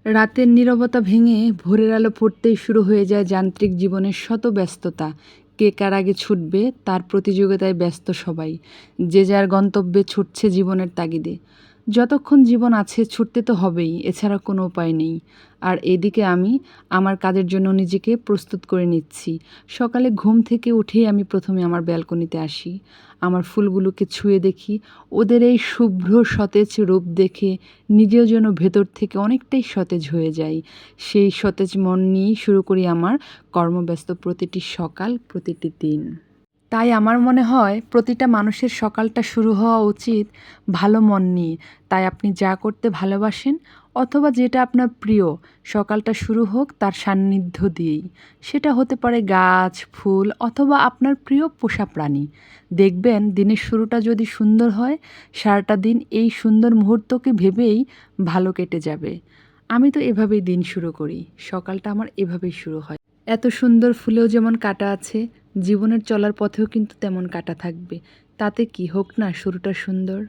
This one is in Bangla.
রাতের নীরবতা ভেঙে ভোরের আলো ফুটতেই শুরু হয়ে যায় যান্ত্রিক জীবনের শত ব্যস্ততা। কে কার আগে ছুটবে তার প্রতিযোগিতায় ব্যস্ত সবাই। যে যার গন্তব্যে ছুটছে জীবনের তাগিদে। যতক্ষণ জীবন আছে ছুটতে তো হবেই, এছাড়া কোনো উপায় নেই। আর এদিকে আমি আমার কাজের জন্য নিজেকে প্রস্তুত করে নিচ্ছি। সকালে ঘুম থেকে উঠেই আমি প্রথমে আমার ব্যালকনিতে আসি। আমার ফুলগুলোকে ছুঁয়ে দেখি। ওদের এই শুভ্র সতেজ রূপ দেখে নিজেও যেন ভেতর থেকে অনেকটাই সতেজ হয়ে যাই। সেই সতেজ মন নিয়েই শুরু করি আমার কর্মব্যস্ত প্রতিটি সকাল, প্রতিটি দিন। তাই আমার মনে হয় প্রতিটা মানুষের সকালটা শুরু হওয়া উচিত ভালো মন নিয়ে। তাই আপনি যা করতে ভালোবাসেন অথবা যেটা আপনার প্রিয়, সকালটা শুরু হোক তার সান্নিধ্য দিয়েই। সেটা হতে পারে গাছ, ফুল অথবা আপনার প্রিয় পোষা প্রাণী। দেখবেন দিনের শুরুটা যদি সুন্দর হয়, সারাটা দিন এই সুন্দর মুহূর্তকে ভেবেই ভালো কেটে যাবে। আমি তো এভাবেই দিন শুরু করি। সকালটা আমার এভাবেই শুরু হয়। এত সুন্দর ফুলেও যেমন কাঁটা আছে, জীবনের চলার পথেও কিন্তু তেমন কাঁটা থাকবে। তাতে কি, হোক না শুরুটা সুন্দর।